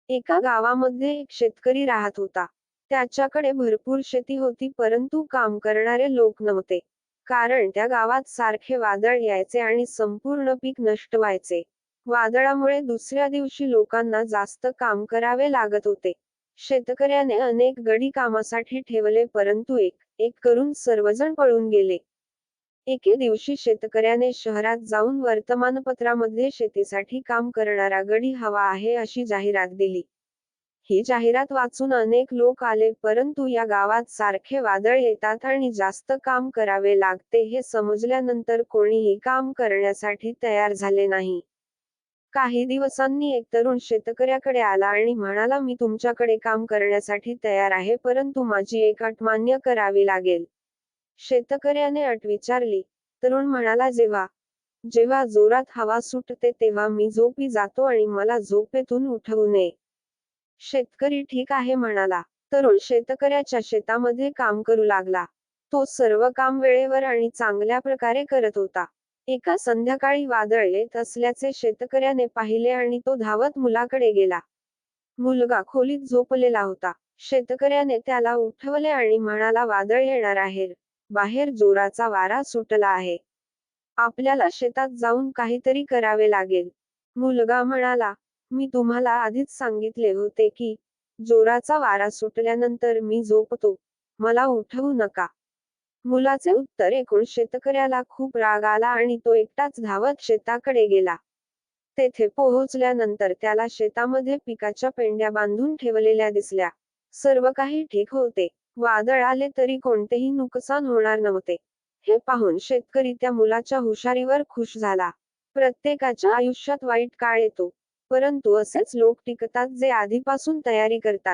एका गावामध्ये एक शेतकरी राहत होता. त्याच्याकडे भरपूर शेती होती, परंतु काम करणारे लोक नव्हते. कारण त्या गावात सारखे वादळ यायचे आणि संपूर्ण पीक नष्ट व्हायचे. वादळामुळे दुसऱ्या दिवशी लोकांना जास्त काम करावे लागत होते. शेतकऱ्याने अनेक गडी कामासाठी ठेवले, परंतु एक एक करून सर्वजण पळून गेले. एके दिवशी शेतकऱ्याने शहरात जाऊन वर्तमानपत्रामध्ये शेतीसाठी काम करणारा गडी हवा आहे अशी जाहिरात दिली. ही जाहिरात वाचून अनेक लोक आले, परंतु या गावात सारखे वादळ येतात आणि जास्त काम करावे लागते हे समजल्यानंतर कोणीही काम करण्यासाठी तयार झाले नाही. काही दिवसांनी एक तरुण शेतकऱ्याकडे आला आणि म्हणाला, मी तुमच्याकडे काम करण्यासाठी तयार आहे, परंतु माझी एक अट मान्य करावी लागेल. शेतकऱ्याने अट विचारली. तरुण म्हणाला, जेव्हा जेव्हा जोरात हवा सुटते तेव्हा मी झोपी जातो आणि मला झोपेतून उठवू नये. शेतकरी ठीक आहे म्हणाला. तरुण शेतकऱ्याच्या शेतामध्ये काम करू लागला. तो सर्व काम वेळेवर आणि चांगल्या प्रकारे करत होता. एका संध्याकाळी वादळ येत असल्याचे शेतकऱ्याने पाहिले आणि तो धावत मुलाकडे गेला. मुलगा खोलीत झोपलेला होता. शेतकऱ्याने त्याला उठवले आणि म्हणाला, वादळ येणार आहे. बाहेर जोराचा वारा सुटला आहे. आपल्याला शेतात जाऊन काहीतरी करावे लागेल. मुलगा म्हणाला, मी तुम्हाला आधीच सांगितले होते की जोराचा वारा सुटल्यानंतर मी झोपतो. मला उठवू नका. मुलाचे उत्तर ऐकून शेतकऱ्याला खूप राग आला आणि तो एकटाच धावत शेताकडे गेला. तेथे पोहोचल्यानंतर त्याला शेतामध्ये पिकाच्या पेंड्या बांधून ठेवलेल्या दिसल्या. सर्व काही ठीक होते. वादळ आले तरी कोणतेही नुकसान होणार नव्हते. हे पाहून शेतकरी त्या मुलाच्या हुशारीवर खुश झाला. प्रत्येकाच्या आयुष्यात वाईट काळ येतो, परंतु असेच लोक टिकतात जे आधीपासून तयारी करतात.